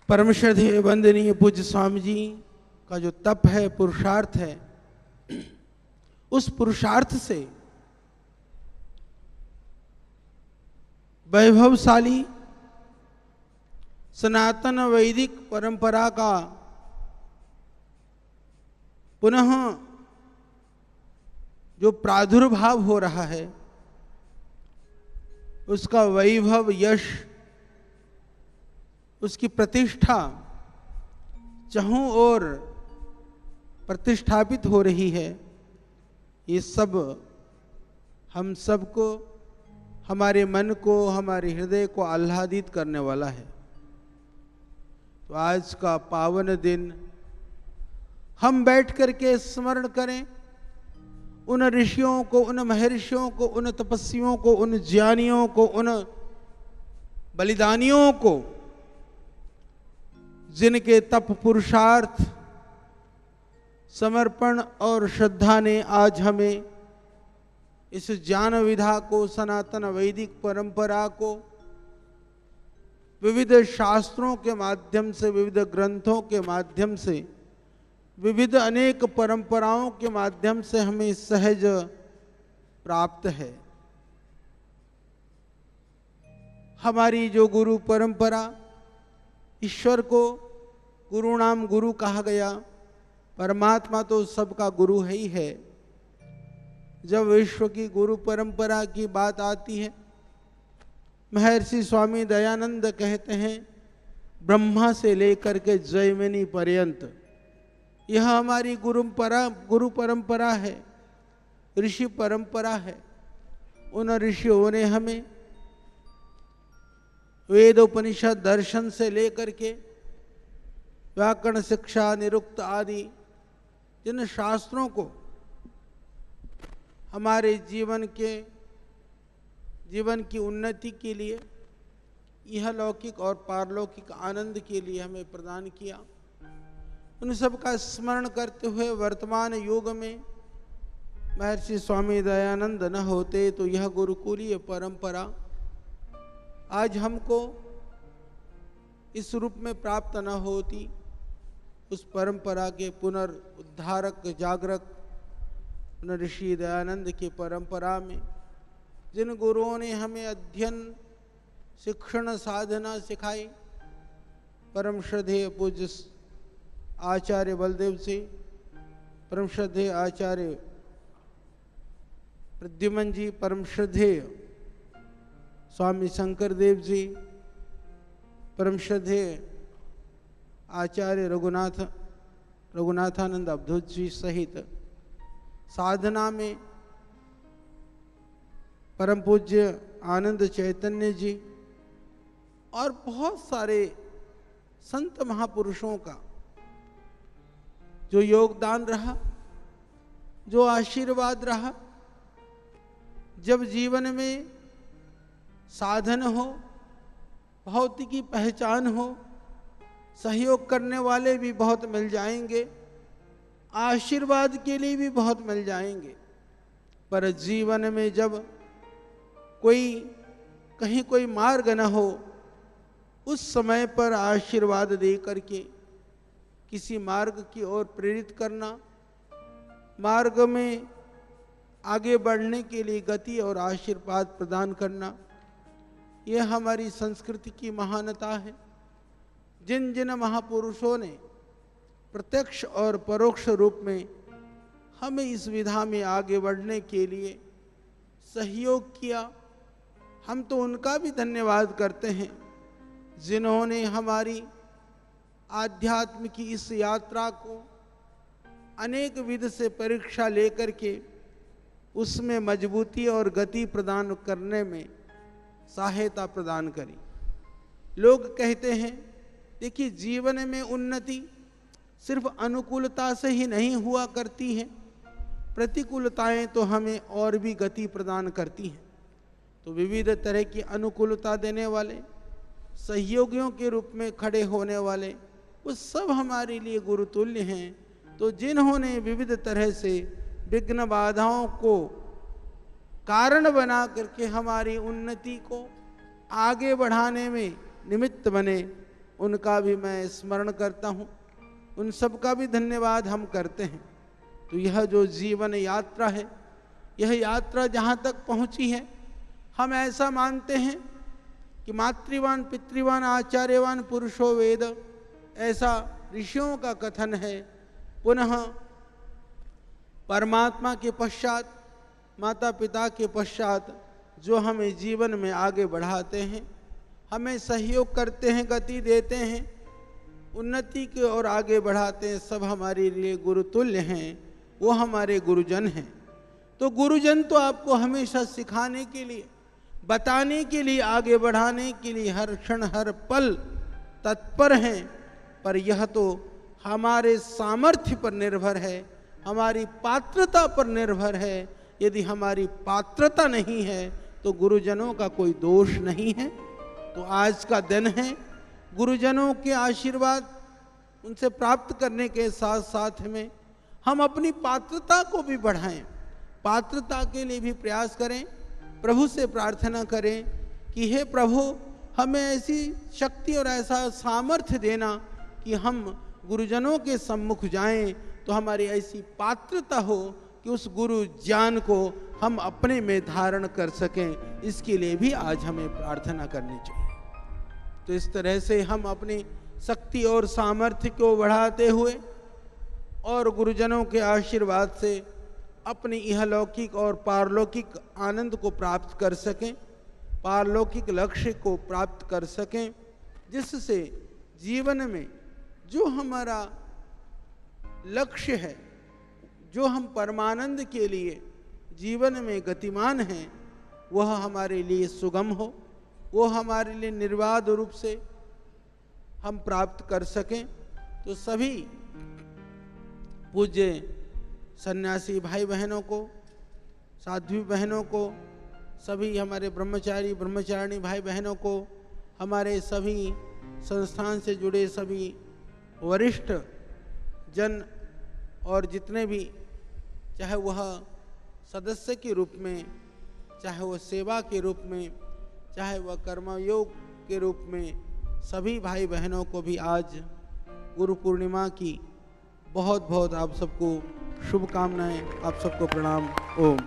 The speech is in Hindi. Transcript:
परम श्रद्धेय वंदनीय पूज्य स्वामी जी का जो तप है, पुरुषार्थ है, उस पुरुषार्थ से वैभवशाली सनातन वैदिक परंपरा का पुनः जो प्रादुर्भाव हो रहा है, उसका वैभव, यश, उसकी प्रतिष्ठा चहुं ओर प्रतिष्ठापित हो रही है। ये सब हम सबको, हमारे मन को, हमारे हृदय को आह्लादित करने वाला है। तो आज का पावन दिन हम बैठ करके स्मरण करें उन ऋषियों को, उन महर्षियों को, उन तपस्वियों को, उन ज्ञानियों को, उन बलिदानियों को, जिनके तप, पुरुषार्थ, समर्पण और श्रद्धा ने आज हमें इस ज्ञान विधा को, सनातन वैदिक परंपरा को विविध शास्त्रों के माध्यम से, विविध ग्रंथों के माध्यम से, विविध अनेक परंपराओं के माध्यम से हमें सहज प्राप्त है। हमारी जो गुरु परंपरा, ईश्वर को गुरु नाम गुरु कहा गया, परमात्मा तो सबका गुरु है ही है। जब विश्व की गुरु परंपरा की बात आती है, महर्षि स्वामी दयानंद कहते हैं, ब्रह्मा से लेकर के जैमिनी पर्यंत यह हमारी गुरु परंपरा है, ऋषि परंपरा है। उन ऋषियों ने हमें वेद, उपनिषद, दर्शन से लेकर के व्याकरण, शिक्षा, निरुक्त आदि जिन शास्त्रों को हमारे जीवन की उन्नति के लिए, यह लौकिक और पारलौकिक आनंद के लिए हमें प्रदान किया, उन सब का स्मरण करते हुए वर्तमान युग में महर्षि स्वामी दयानंद न होते तो यह गुरुकुलीय परंपरा आज हमको इस रूप में प्राप्त न होती। उस परंपरा के पुनरुद्धारक, जागरक उन ऋषि दयानंद की परंपरा में जिन गुरुओं ने हमें अध्ययन, शिक्षण, साधना सिखाई, परम श्रद्धेय पूज्य आचार्य बलदेव जी, परम श्रद्धेय आचार्य प्रद्युमन जी, परम श्रद्धेय स्वामी शंकर देव जी, परम श्रद्धेय आचार्य रघुनाथानंद अवधूत जी सहित साधना में परम पूज्य आनंद चैतन्य जी और बहुत सारे संत महापुरुषों का जो योगदान रहा, जो आशीर्वाद रहा। जब जीवन में साधन हो, भौतिकी पहचान हो, सहयोग करने वाले भी बहुत मिल जाएंगे, आशीर्वाद के लिए भी बहुत मिल जाएंगे, पर जीवन में जब कहीं कोई मार्ग न हो, उस समय पर आशीर्वाद दे करके किसी मार्ग की ओर प्रेरित करना, मार्ग में आगे बढ़ने के लिए गति और आशीर्वाद प्रदान करना, यह हमारी संस्कृति की महानता है। जिन जिन महापुरुषों ने प्रत्यक्ष और परोक्ष रूप में हमें इस विधा में आगे बढ़ने के लिए सहयोग किया, हम तो उनका भी धन्यवाद करते हैं, जिन्होंने हमारी आध्यात्म की इस यात्रा को अनेक विध से परीक्षा लेकर के उसमें मजबूती और गति प्रदान करने में सहायता प्रदान करी। लोग कहते हैं, देखिए, जीवन में उन्नति सिर्फ अनुकूलता से ही नहीं हुआ करती है, प्रतिकूलताएं तो हमें और भी गति प्रदान करती हैं। तो विविध तरह की अनुकूलता देने वाले, सहयोगियों के रूप में खड़े होने वाले, वो सब हमारे लिए गुरुतुल्य हैं। तो जिन्होंने विविध तरह से विघ्न बाधाओं को कारण बना करके हमारी उन्नति को आगे बढ़ाने में निमित्त बने, उनका भी मैं स्मरण करता हूँ, उन सब का भी धन्यवाद हम करते हैं। तो यह जो जीवन यात्रा है, यह यात्रा जहाँ तक पहुँची है, हम ऐसा मानते हैं कि मातृवान पितृवान आचार्यवान पुरुषो वेद, ऐसा ऋषियों का कथन है। पुनः परमात्मा के पश्चात, माता पिता के पश्चात जो हमें जीवन में आगे बढ़ाते हैं, हमें सहयोग करते हैं, गति देते हैं, उन्नति की ओर आगे बढ़ाते हैं, सब हमारे लिए गुरुतुल्य हैं, वो हमारे गुरुजन हैं। तो गुरुजन तो आपको हमेशा सिखाने के लिए, बताने के लिए, आगे बढ़ाने के लिए हर क्षण हर पल तत्पर हैं, पर यह तो हमारे सामर्थ्य पर निर्भर है, हमारी पात्रता पर निर्भर है। यदि हमारी पात्रता नहीं है तो गुरुजनों का कोई दोष नहीं है। तो आज का दिन है, गुरुजनों के आशीर्वाद उनसे प्राप्त करने के साथ साथ में हम अपनी पात्रता को भी बढ़ाएं, पात्रता के लिए भी प्रयास करें, प्रभु से प्रार्थना करें कि हे प्रभु, हमें ऐसी शक्ति और ऐसा सामर्थ्य देना कि हम गुरुजनों के सम्मुख जाएं तो हमारी ऐसी पात्रता हो कि उस गुरु ज्ञान को हम अपने में धारण कर सकें। इसके लिए भी आज हमें प्रार्थना करनी चाहिए। तो इस तरह से हम अपनी शक्ति और सामर्थ्य को बढ़ाते हुए और गुरुजनों के आशीर्वाद से अपनी इहलौकिक और पारलौकिक आनंद को प्राप्त कर सकें, पारलौकिक लक्ष्य को प्राप्त कर सकें, जिससे जीवन में जो हमारा लक्ष्य है, जो हम परमानंद के लिए जीवन में गतिमान हैं, वह हमारे लिए सुगम हो, वो हमारे लिए निर्बाध रूप से हम प्राप्त कर सकें। तो सभी पूज्य सन्यासी भाई बहनों को, साध्वी बहनों को, सभी हमारे ब्रह्मचारी ब्रह्मचारिणी भाई बहनों को, हमारे सभी संस्थान से जुड़े सभी वरिष्ठ जन और जितने भी, चाहे वह सदस्य के रूप में, चाहे वह सेवा के रूप में, चाहे वह कर्मयोग के रूप में, सभी भाई बहनों को भी आज गुरु पूर्णिमा की बहुत बहुत आप सबको शुभकामनाएं, आप सबको प्रणाम। ओम।